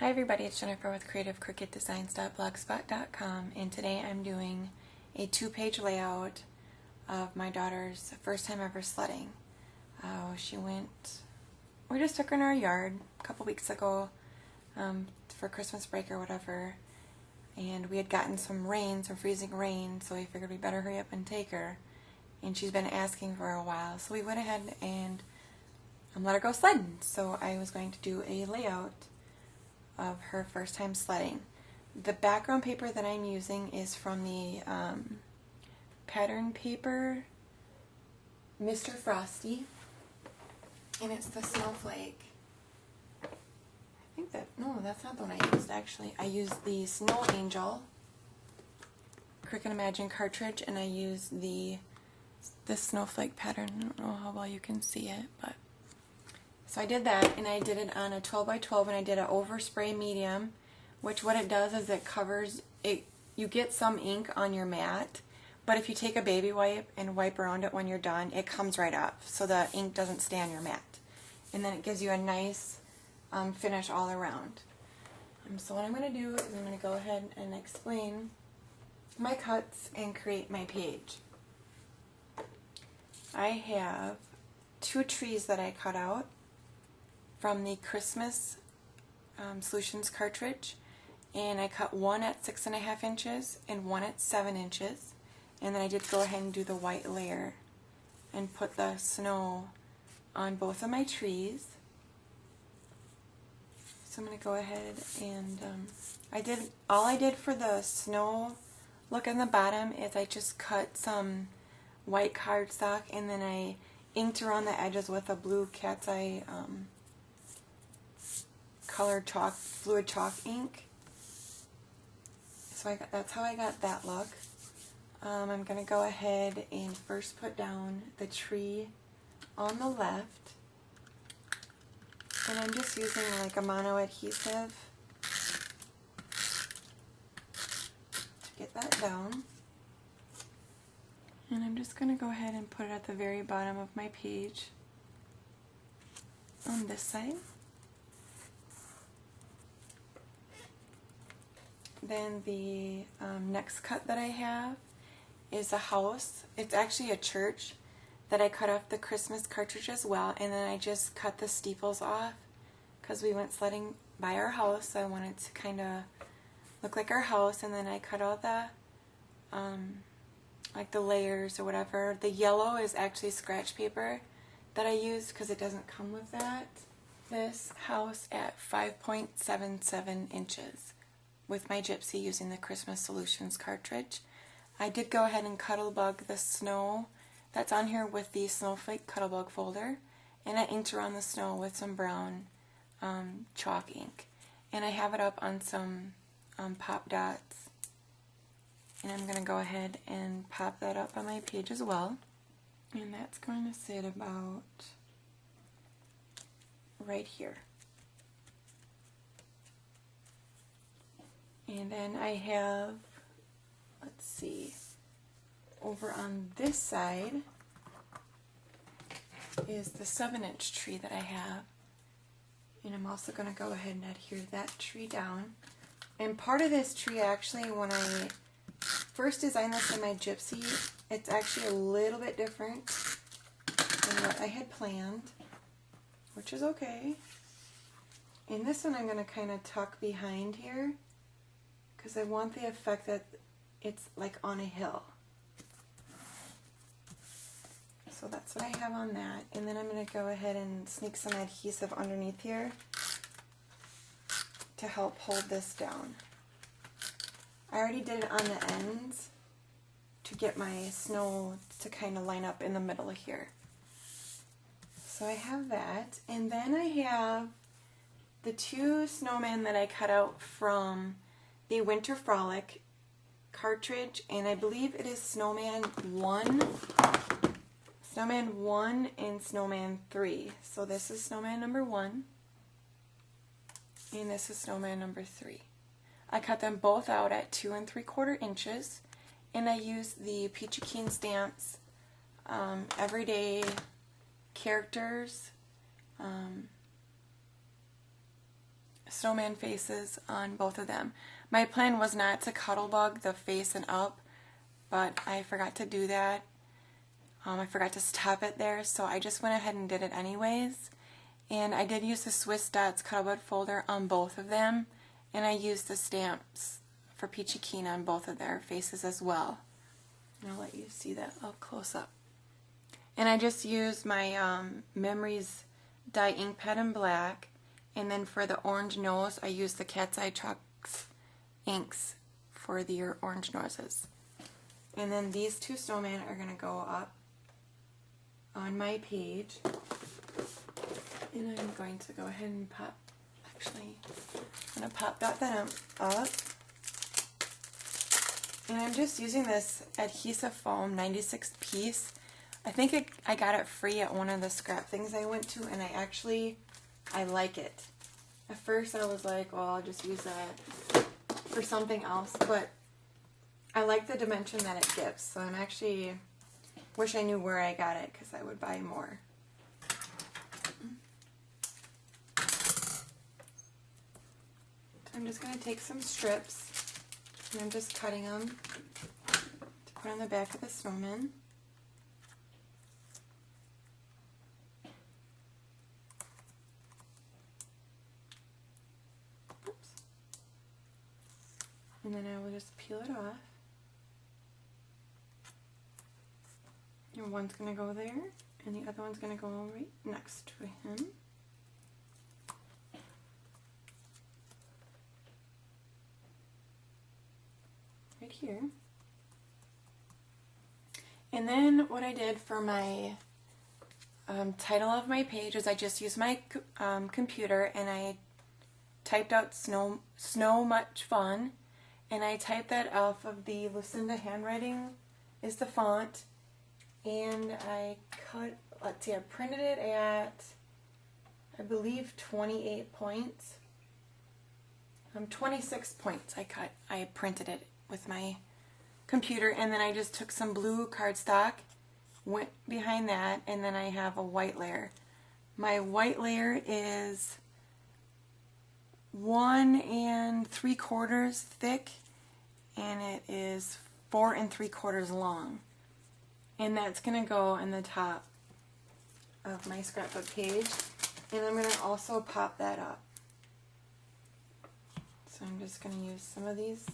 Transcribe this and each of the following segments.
Hi everybody, it's Jennifer with CreativeCricketDesigns.blogspot.com, and today I'm doing a 2-page layout of my daughter's first time ever sledding. We just took her in our yard a couple weeks ago for Christmas break or whatever, and we had gotten some freezing rain, so we figured we better hurry up and take her, and she's been asking for a while, so we went ahead and let her go sledding. So I was going to do a layout of her first time sledding. The background paper that I'm using is from the pattern paper Mr. Frosty, and it's the snowflake. No, that's not the one I used actually. I used the Snow Angel Cricut Imagine cartridge, and I used the snowflake pattern. I don't know how well you can see it, but so I did that, and I did it on a 12 by 12, and I did an overspray medium, which what it does is it covers it. You get some ink on your mat, but if you take a baby wipe and wipe around it when you're done, it comes right off, so the ink doesn't stay on your mat, and then it gives you a nice finish all around. So what I'm going to do is I'm going to go ahead and explain my cuts and create my page. I have 2 trees that I cut out from the Christmas Solutions cartridge, and I cut one at 6.5 inches and one at 7 inches, and then I did go ahead and do the white layer and put the snow on both of my trees. So I'm going to go ahead and all I did for the snow look on the bottom is I just cut some white cardstock, and then I inked around the edges with a blue cat's eye colored chalk, fluid chalk ink. So that's how I got that look. I'm going to go ahead and first put down the tree on the left, and I'm just using like a mono adhesive to get that down. And I'm just going to go ahead and put it at the very bottom of my page on this side. Then the next cut that I have is a house. It's actually a church that I cut off the Christmas cartridge as well, and then I just cut the steeples off because we went sledding by our house, so I wanted to kind of look like our house, and then I cut all the like the layers or whatever. The yellow is actually scratch paper that I used because it doesn't come with that. This house at 5.77 inches. With my Gypsy using the Christmas Solutions cartridge. I did go ahead and Cuttlebug the snow that's on here with the Snowflake Cuttlebug folder, and I inked around the snow with some brown chalk ink. And I have it up on some pop dots, and I'm going to go ahead and pop that up on my page as well. And that's going to sit about right here. And then I have, let's see, over on this side is the 7-inch tree that I have. And I'm also going to go ahead and adhere that tree down. And part of this tree, actually, when I first designed this in my Gypsy, it's actually a little bit different than what I had planned, which is okay. In this one, I'm going to kind of tuck behind here, because I want the effect that it's like on a hill. So that's what I have on that. And then I'm going to go ahead and sneak some adhesive underneath here to help hold this down. I already did it on the ends to get my snow to kind of line up in the middle here. So I have that. And then I have the 2 snowmen that I cut out from the Winter Frolic cartridge, and I believe it is Snowman 1 and Snowman 3. So this is Snowman number 1, and this is Snowman number 3. I cut them both out at 2 3/4 inches, and I used the Peachy Keen Stamps Everyday Characters snowman faces on both of them. My plan was not to cuddle bug the face and up, but I forgot to do that. I forgot to stop it there, so I just went ahead and did it anyways. And I did use the Swiss Dots cuddle bug folder on both of them, and I used the stamps for Peachy Keen on both of their faces as well. And I'll let you see that up close up. And I just used my Memories dye ink pad in black, and then for the orange nose I used the Cat's Eye Trucks inks for the orange noses. And then these two snowmen are going to go up on my page, and I'm going to go ahead and pop, actually I'm going to pop that up, and I'm just using this adhesive foam 96 piece. I think I got it free at one of the scrap things I went to, and I like it. At first I was like, well, I'll just use that for something else, but I like the dimension that it gives, so I'm actually, wish I knew where I got it because I would buy more. So I'm just going to take some strips, and I'm just cutting them to put on the back of the snowman. And then I will just peel it off. And one's going to go there, and the other one's going to go right next to him. Right here. And then what I did for my title of my page is I just used my computer, and I typed out snow much fun. And I typed that off of the Lucinda handwriting is the font, and I cut, let's see, I printed it at, I believe 28 points, 26 points I printed it with my computer, and then I just took some blue cardstock, went behind that, and then I have a white layer. My white layer is 1 3/4 thick, and it is 4 3/4 long, and that's going to go in the top of my scrapbook page, and I'm going to also pop that up. So I'm just going to use some of these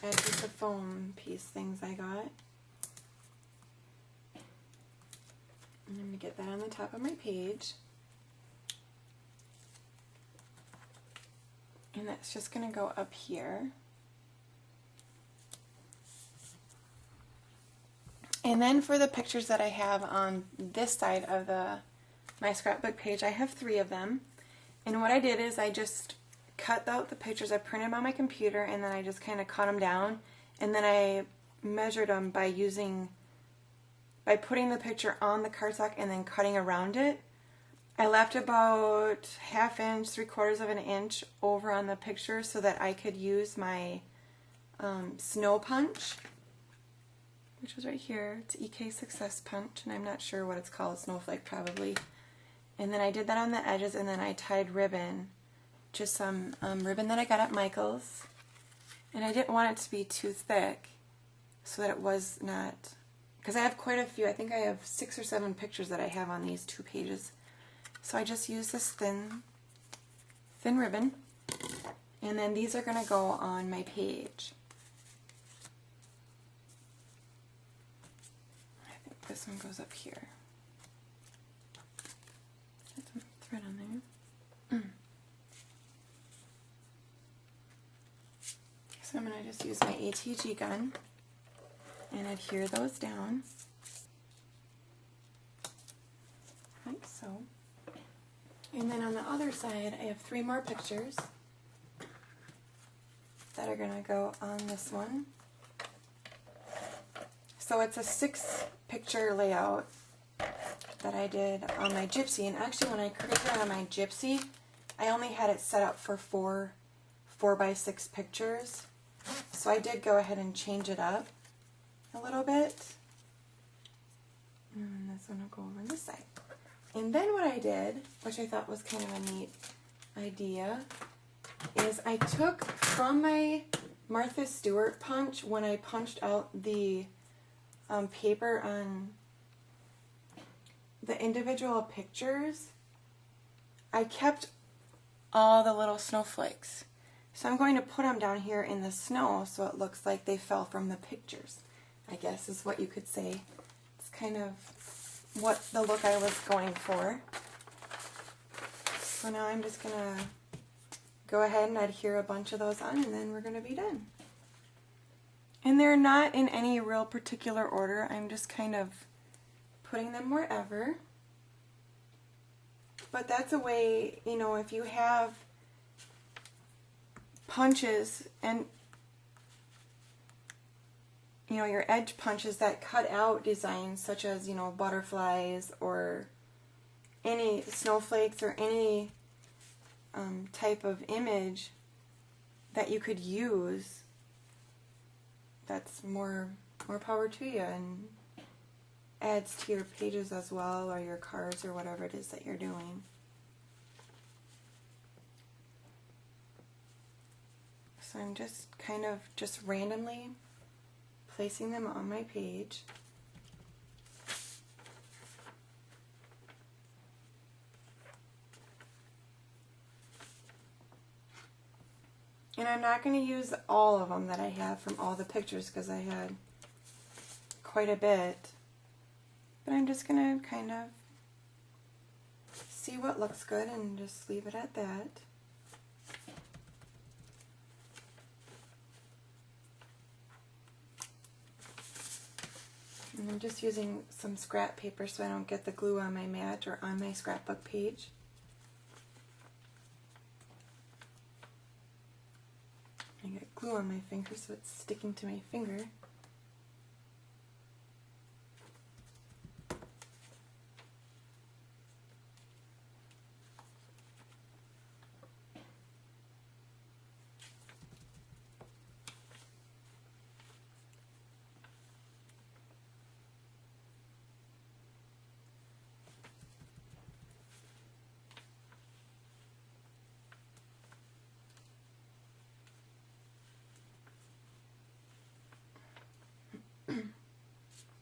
adhesive foam piece things I got, and I'm going to get that on the top of my page. And that's just going to go up here. And then for the pictures that I have on this side of my scrapbook page, I have 3 of them. And what I did is I just cut out the pictures I printed them on my computer, and then I just kind of cut them down. And then I measured them by putting the picture on the cardstock and then cutting around it. I left about 1/2 inch, 3/4 of an inch over on the picture so that I could use my snow punch, which was right here. It's EK Success Punch, and I'm not sure what it's called, Snowflake probably. And then I did that on the edges, and then I tied ribbon, just some ribbon that I got at Michael's. And I didn't want it to be too thick so that it was not, because I have quite a few, I think I have 6 or 7 pictures that I have on these 2 pages. So I just use this thin ribbon, and then these are going to go on my page. I think this one goes up here. Get some thread on there. So I'm going to just use my ATG gun and adhere those down, like so. And then on the other side, I have 3 more pictures that are going to go on this one. So it's a 6 picture layout that I did on my Gypsy. And actually when I created it on my Gypsy, I only had it set up for 4 by 6 pictures. So I did go ahead and change it up a little bit. And this one will go over on this side. And then what I did, which I thought was kind of a neat idea is I took from my Martha Stewart punch, when I punched out the paper on the individual pictures, I kept all the little snowflakes. So I'm going to put them down here in the snow so it looks like they fell from the pictures, I guess is what you could say. It's kind of what the look I was going for. So now I'm just going to go ahead and adhere a bunch of those on, and then we're going to be done. And they're not in any real particular order. I'm just kind of putting them wherever. But that's a way, you know, if you have punches and, you know, your edge punches that cut out designs such as, you know, butterflies or any snowflakes or any type of image that you could use, that's more power to you, and adds to your pages as well, or your cards, or whatever it is that you're doing. So I'm just kind of just randomly placing them on my page. And I'm not going to use all of them that I have from all the pictures because I had quite a bit. But I'm just going to kind of see what looks good and just leave it at that. And I'm just using some scrap paper so I don't get the glue on my mat or on my scrapbook page. I got glue on my finger so it's sticking to my finger.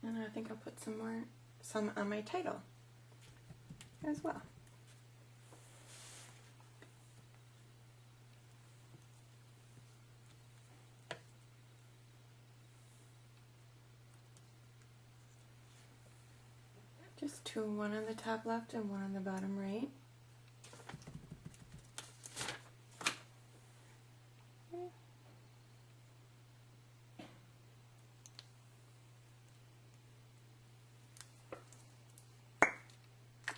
And I think I'll put some on my title as well. Just two, one on the top left and one on the bottom right.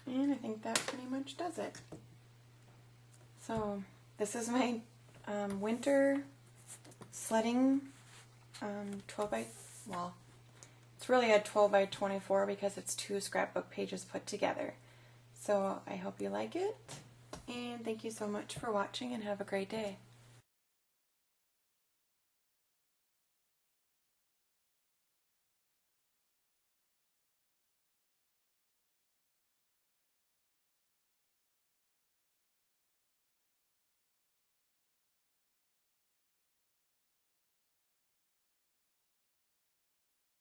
And I think that pretty much does it. So this is my winter sledding 12 by, well, it's really a 12 by 24 because it's two scrapbook pages put together. So I hope you like it, and thank you so much for watching, and have a great day.